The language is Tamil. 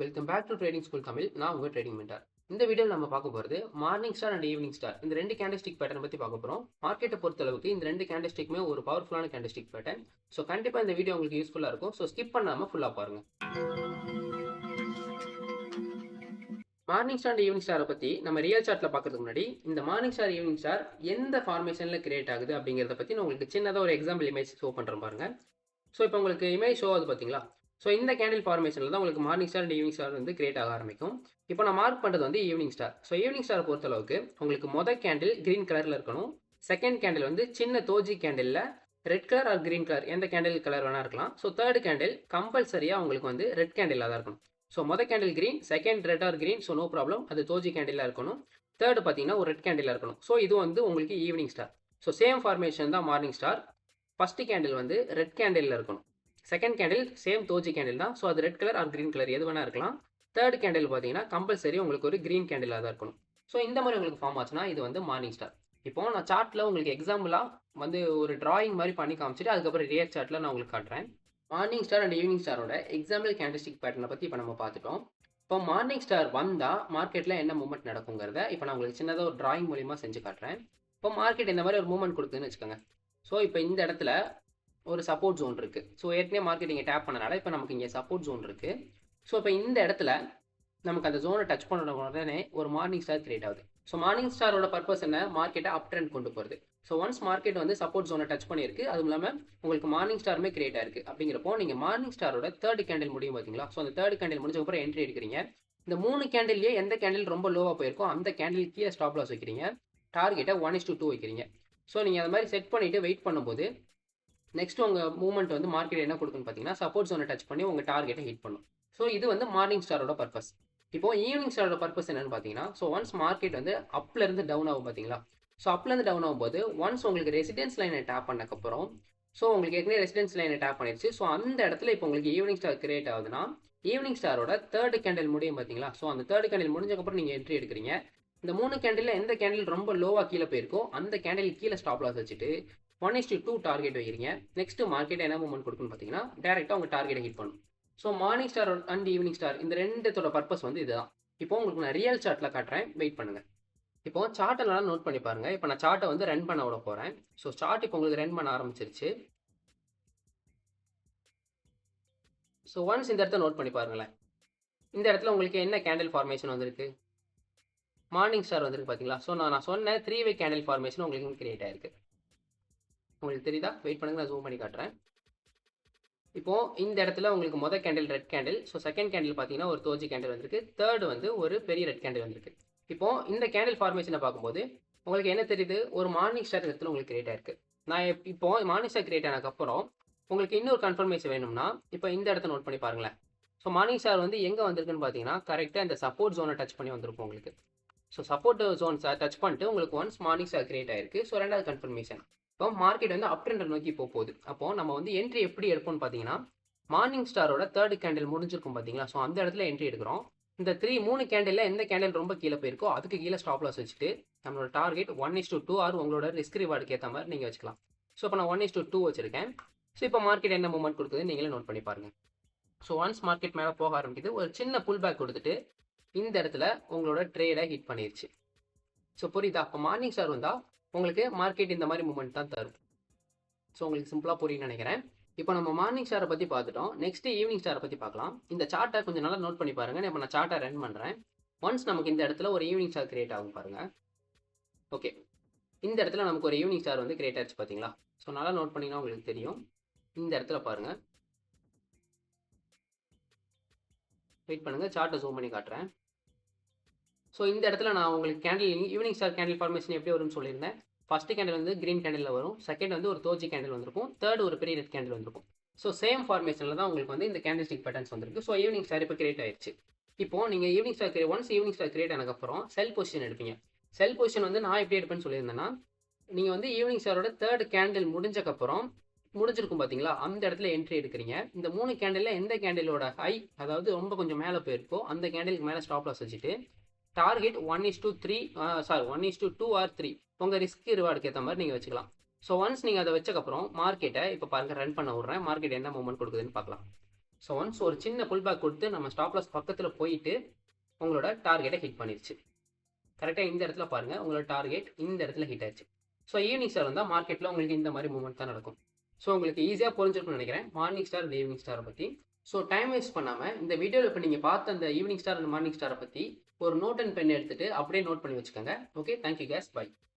Welcome back to trading school Tamil. நான் உங்கள் ட்ரேடிங் மென்டார். இந்த வீடியோவில் நம்ம பார்க்க போகிறது morning star and evening star இந்த ரெண்டு கேண்டல்ஸ்டிக் பேட்டர்ன் பற்றி பார்க்க போகிறோம். மார்க்கெட்டை பொறுத்தளவுக்கு இந்த ரெண்டு கேண்டல்ஸ்டிக்குமே ஒரு பவர்ஃபுல்லான கேண்டல்ஸ்டிக் பேட்டர்ன். ஸோ கண்டிப்பாக இந்த வீடியோ உங்களுக்கு யூஸ்ஃபுல்லாக இருக்கும். ஸோ ஸ்கிப் பண்ணாமல் ஃபுல்லாக பாருங்கள். மார்னிங் ஸ்டார் அண்ட் ஈவினிங் ஸ்டாரை பற்றி நம்ம ரியல் சார்ட்டில் பார்க்கறதுக்கு முன்னாடி இந்த மார்னிங் ஸ்டார் ஈவினிங் ஸ்டார் எந்த ஃபார்மேஷனில் கிரியேட் ஆகுது அப்படிங்கிறத பற்றி நான் உங்களுக்கு சின்னதாக ஒரு எக்ஸாம்பிள் இமேஜ் ஷோ பண்ணுறேன் பாருங்க. ஸோ இப்போ உங்களுக்கு இமேஜ் ஷோ ஆகுது பார்த்தீங்களா? ஸோ இந்த கேண்டில் ஃபார்மேஷனில் தான் உங்களுக்கு morning star and evening star வந்து கிரியேட் ஆக ஆரம்பிக்கும். இப்போ நான் மார்க் பண்ணுறது வந்து evening star. So evening star பொறுத்தளவுக்கு உங்களுக்கு மொதல் கேண்டில் கிரீன் கலரில் இருக்கணும். செகண்ட் கேண்டில் வந்து சின்ன தோஜி கேண்டிலில் red colour or green colour எந்த கேண்டில் கலர் வேணா இருக்கலாம். ஸோ தேர்ட் கேண்டில் கம்பல்சரியாக உங்களுக்கு வந்து ரெட் கேண்டிலாக தான் இருக்கணும். ஸோ மொதல் candle green, second red or green, so no problem, அது தோஜி கேண்டிலாக இருக்கணும். தேர்டு பார்த்தீங்கன்னா ஒரு ரெட் கேண்டிலாக இருக்கணும். ஸோ இது வந்து உங்களுக்கு evening star. So same formation தான் மார்னிங் ஸ்டார். ஃபஸ்ட்டு கேண்டில் வந்து ரெட் கேண்டிலில் இருக்கணும். Second candle same doji candle தான். ஸோ அது red colour or green colour எது வேணா இருக்கலாம். தேர்ட் கேண்டில் பார்த்தீங்கன்னா கம்பல்சரி உங்களுக்கு ஒரு கிரீன் கேண்டிலாக தான் இருக்கணும். ஸோ இந்த மாதிரி உங்களுக்கு ஃபார்ம் ஆச்சுன்னா இது வந்து மார்னிங் ஸ்டார். இப்போ நான் சார்ட்டில் உங்களுக்கு எக்ஸாம்பிளாக வந்து ஒரு டிராயிங் மாதிரி பண்ணி காமிச்சிட்டு அதுக்கப்புறம் ரியல் சார்ட்டில் நான் உங்களுக்கு காட்டுறேன். மார்னிங் ஸ்டார் அண்ட் ஈவினிங் ஸ்டாரோட எக்ஸாம்பிள் கேண்டல்ஸ்டிக் பேட்டர்னை பற்றி இப்போ நம்ம பார்த்துட்டோம். இப்போ மார்னிங் ஸ்டார் வந்தால் மார்க்கெட்டில் என்ன மூவ்மெண்ட் நடக்குங்கிறத இப்போ நான் உங்களுக்கு சின்னதாக ஒரு டிராயிங் மூலிமா செஞ்சு காட்டுறேன். இப்போ மார்க்கெட் இந்த மாதிரி ஒரு மூவ்மெண்ட் கொடுக்குதுன்னு வச்சுக்கோங்க. ஸோ இப்போ இந்த இடத்துல ஒரு சப்போர்ட் ஜோன் இருக்குது. ஸோ ஏற்கனவே மார்க்கெட் இங்கே டேப் பண்ணனால இப்போ நமக்கு இங்கே சப்போர்ட் ஜோன் இருக்குது. ஸோ இப்போ இந்த இடத்துல நமக்கு அந்த ஜோனை டச் பண்ண உடனே ஒரு மார்னிங் ஸ்டார் கிரியேட் ஆகுது. ஸோ மார்னிங் ஸ்டாரோட பர்பஸ் என்ன? மார்க்கெட்டை அப் ட்ரெண்ட் கொண்டு போகிறது. ஸோ ஒன்ஸ் மார்க்கெட் வந்து சப்போர்ட் ஜோனை டச் பண்ணியிருக்கு, அதுவும் இல்லாமல் உங்களுக்கு மார்னிங் ஸ்டாருமே கிரியேட் ஆயிருக்கு. அப்படிங்கிறப்போ நீங்கள் மார்னிங் ஸ்டாரோட தேர்ட் கேண்டில் முடியும் பார்த்தீங்களா? ஸோ அந்த தேர்ட் கேண்டில் முடிஞ்சக்கப்புறம் என்ட்ரி எடுக்கிறீங்க. இந்த 3 கேண்டில்லையே எந்த கேண்டில் ரொம்ப லோவாக போயிருக்கோ அந்த கேண்டில் கீழே ஸ்டாப் லாஸ் வைக்கிறீங்க. டார்கெட்டை 1:2 வைக்கிறீங்க. ஸோ நீங்கள் அந்த மாதிரி செட் பண்ணிவிட்டு வெயிட் பண்ணும்போது நெக்ஸ்ட் உங்கள் மூவ்மெண்ட் வந்து மார்க்கெட் என்ன கொடுக்குன்னு பார்த்தீங்கன்னா சப்போர்ட் ஜோனை டச் பண்ணி உங்கள் டார்கெட்டை ஹிட் பண்ணும். ஸோ இது வந்து மார்னிங் ஸ்டாரோட பர்பஸ். இப்போ ஈவினிங் ஸ்டாரோட பர்பஸ் என்னன்னு பார்த்தீங்கன்னா, ஸோ ஒன்ஸ் மார்க்கெட் வந்து அப்லேருந்து டவுன் ஆகும் பார்த்தீங்களா? ஸோ அப்லேருந்து டவுன் ஆகும்போது ஒன்ஸ் உங்களுக்கு ரெசிடென்ஸ் லைனை டேப் பண்ணக்கப்புறம் ஸோ உங்களுக்கு ஏற்கனவே ரெசிடென்ஸ் லைனை டேப் பண்ணிடுச்சு. ஸோ அந்த இடத்துல இப்போ உங்களுக்கு ஈவினிங் ஸ்டார் கிரியேட் ஆகுதுன்னா ஈவினிங் ஸ்டாரோட தேர்ட் கேண்டில் முடியும் பார்த்தீங்களா? ஸோ அந்த தேர்ட் கேண்டில் முடிஞ்சக்கப்புறம் நீங்கள் என்ட்ரி எடுக்கிறீங்க. இந்த 3 கேண்டில் எந்த கேண்டில் ரொம்ப லோவாக கீழே போயிருக்கோ அந்த கேண்டில் கீழே ஸ்டாப் லாஸ் வச்சுட்டு 1:2 டார்கெட் வைக்கிறீங்க. நெக்ஸ்ட் மார்க்கெட் என்ன மூவ்மெண்ட் கொடுக்குன்னு பார்த்தீங்கன்னா டேரெக்டாக உங்கள் டார்கெட்டை ஹிட் பண்ணும். So morning star and evening star இந்த ரெண்டுத்தோட பர்பஸ் வந்து இதுதான். இப்போ உங்களுக்கு நான் ரியல் சார்ட்டில் காட்டுறேன், வெயிட் பண்ணுங்கள். இப்போ சார்ட்டை நல்லா நோட் பண்ணி பாருங்கள். இப்போ நான் சார்ட்டை வந்து ரன் பண்ண விட போகிறேன். ஸோ சார்ட் இப்போ உங்களுக்கு ரன் பண்ண ஆரம்பிச்சிருச்சு. ஸோ ஒன்ஸ் இந்த இடத்த நோட் பண்ணி பாருங்களேன். இந்த இடத்துல உங்களுக்கு என்ன கேண்டில் ஃபார்மேஷன் வந்திருக்கு? மார்னிங் ஸ்டார் வந்திருக்கு பார்த்தீங்களா? ஸோ நான் சொன்ன 3-வே கேண்டில் ஃபார்மேஷன் உங்களுக்கு கிரியேட் ஆயிருக்கு. உங்களுக்கு தெரியுதா? வெயிட் பண்ணுங்க, நான் ஜூம் பண்ணி காட்டுறேன். இப்போ இந்த இடத்துல உங்களுக்கு மொதல் candle red candle, so second candle பார்த்தீங்கன்னா ஒரு தோஜி கேண்டில் வந்திருக்கு, தேர்டு வந்து ஒரு பெரிய ரெட் கேண்டில் வந்திருக்கு. இப்போ இந்த கேண்டில் ஃபார்மேஷனை பார்க்கும்போது உங்களுக்கு என்ன தெரியுது? ஒரு மார்னிங் ஸ்டார் இடத்துல உங்களுக்கு கிரியேட் ஆயிருக்கு. நான் இப்போ மார்னிங் ஸ்டார் கிரியேட் ஆனதுக்கப்புறம் உங்களுக்கு இன்னொரு கன்ஃபர்மேஷன் வேணும்னா இப்போ இந்த இடத்த நோட் பண்ணி பாருங்களேன். ஸோ மார்னிங் ஸ்டார் வந்து எங்கே வந்திருக்குன்னு பார்த்தீங்கன்னா கரெக்டாக இந்த சப்போர்ட் ஜோனை டச் பண்ணி வந்திருக்கும் உங்களுக்கு. ஸோ சப்போர்ட் ஜோன் டச் பண்ணிட்டு உங்களுக்கு ஒன்ஸ் மார்னிங் ஸ்டார் கிரியேட் ஆயிருக்கு. ஸோ ரெண்டாவது கன்ஃபர்மேஷன் இப்போ மார்க்கெட் வந்து அப் ட்ரெண்ட் நோக்கி போகுது. அப்போது நம்ம வந்து என்ட்ரி எப்படி எடுப்போம்னு பார்த்தீங்கன்னா மார்னிங் ஸ்டாரோட தேர்ட் கேண்டில் முடிஞ்சிருக்கும் பார்த்தீங்களா? ஸோ அந்த இடத்துல என்ட்ரி எடுக்கிறோம். இந்த 3 கேண்டில் எந்த கேண்டில் ரொம்ப கீழே போயிருக்கோ அதுக்கு கீழே ஸ்டாப் லாஸ் வச்சுட்டு நம்மளோட டார்கெட் 1:2 ஆர் உங்களோட ரிஸ்க் ரிவார்டுக்கு ஏற்ற மாதிரி நீங்கள் வச்சுக்கலாம். ஸோ இப்போ நான் 1:2 வச்சிருக்கேன். ஸோ இப்போ மார்க்கெட் என்ன மூவ்மெண்ட் கொடுக்குது நீங்களே நோட் பண்ணி பாருங்கள். ஸோ ஒன்ஸ் மார்க்கெட் மேலே போக ஆரம்பிக்குது, ஒரு சின்ன புல் பேக் கொடுத்துட்டு இந்த இடத்துல உங்களோட ட்ரேடை ஹிட் பண்ணிடுச்சு. ஸோ புரியுதா? அப்போ மார்னிங் ஸ்டார் வந்தால் உங்களுக்கு மார்க்கெட் இந்த மாதிரி மூவ்மெண்ட் தான் தரும். ஸோ உங்களுக்கு சிம்பிளாக புரியும்னு நினைக்கிறேன். இப்போ நம்ம மார்னிங் ஸ்டாரை பற்றி பார்த்துட்டோம். நெக்ஸ்ட் ஈவினிங் ஸ்டாரை பற்றி பார்க்கலாம். இந்த சார்ட்டை கொஞ்சம் நல்லா நோட் பண்ணி பாருங்கள். இப்போ நான் சார்ட்டை ரன் பண்ணுறேன். ஒன்ஸ் நமக்கு இந்த இடத்துல ஒரு ஈவினிங் ஸ்டார் கிரியேட் ஆகும் பாருங்கள். ஓகே, இந்த இடத்துல நமக்கு ஒரு ஈவினிங் ஸ்டார் வந்து கிரியேட் ஆச்சு பார்த்தீங்களா? ஸோ நல்லா நோட் பண்ணிங்கன்னா உங்களுக்கு தெரியும். இந்த இடத்துல பாருங்கள், வெயிட் பண்ணுங்கள், சார்ட்டை ஜூம் பண்ணி காட்டுறேன். ஸோ இந்த இடத்துல நான் உங்களுக்கு candle evening star candle formation எப்படி வரும்னு சொல்லியிருந்தேன். ஃபஸ்ட்டு கேண்டில் வந்து கிரீன் கேண்டில் வரும், செகண்ட் வந்து ஒரு தோஜி கேண்டில் வந்திருக்கும், தேர்ட் ஒரு பெரிய ரெட் கேண்டில் வந்திருக்கும். ஸோ சேம் ஃபார்மேஷனில் தான் உங்களுக்கு வந்து இந்த கேண்டில்ஸ்டிக் பேட்டர்ன்ஸ் வந்திருக்கு. ஸோ ஈவினிங் ஸ்டார் இப்போ கிரியேட் ஆயிடுச்சு. இப்போ நீங்கள் evening star once evening star create ஆனதுக்கப்புறம் செல் பொசிஷன் எடுப்பீங்க. செல் பொசிஷன் வந்து நான் எப்படி எடுப்பேன்னு சொல்லியிருந்தேன்னா நீங்கள் வந்து ஈவினிங் ஸ்டாரோட தேர்ட் கேண்டில் முடிஞ்சிருக்கும் பார்த்தீங்களா? அந்த இடத்துல என்ட்ரி எடுக்கிறீங்க. இந்த 3 கேண்டில் எந்த கேண்டிலோட ஹை அதாவது ரொம்ப கொஞ்சம் மேலே போயிருக்கோ அந்த கேண்டிலுக்கு மேலே ஸ்டாப் லாஸ் வச்சுட்டு டார்கெட் 1:2 ஆர் 3 உங்கள் ரிஸ்க் ரிவார்டுக்கு ஏற்ற மாதிரி நீங்கள் வச்சுக்கலாம். ஸோ ஒன்ஸ் நீங்கள் அதை வச்சக்கப்புறம் மார்க்கெட்டை இப்போ பாருங்கள் ரன் பண்ண விட்றேன். மார்க்கெட் என்ன மூவ்மெண்ட் கொடுக்குதுன்னு பார்க்கலாம். ஸோ ஒன்ஸ் ஒரு சின்ன புல் பேக் கொடுத்து நம்ம ஸ்டாப் லாஸ் பக்கத்தில் போயிட்டு உங்களோட டார்கெட்டை ஹிட் பண்ணிருச்சு. கரெக்டாக இந்த இடத்துல பாருங்கள், உங்களோட டார்கெட் இந்த இடத்துல ஹிட் ஆச்சு. ஸோ ஈவினிங் ஸ்டார் வந்தால் மார்க்கெட்டில் உங்களுக்கு இந்த மாதிரி மூவ்மெண்ட் தான் நடக்கும். ஸோ உங்களுக்கு ஈஸியாக புரிஞ்சிருக்கும்னு நினைக்கிறேன் மார்னிங் ஸ்டார் இந்த ஈவினிங் ஸ்டாரை பற்றி. ஸோ டைம் வேஸ்ட் பண்ணாமல் இந்த வீடியோவில் இப்போ நீங்கள் பார்த்த அந்த ஈவினிங் ஸ்டார் அந்த மார்னிங் ஸ்டாரை பற்றி ஒரு நோட் அண்ட் பென் எடுத்துகிட்டு அப்படியே நோட் பண்ணி வச்சுக்கோங்க. Okay, thank you guys, by.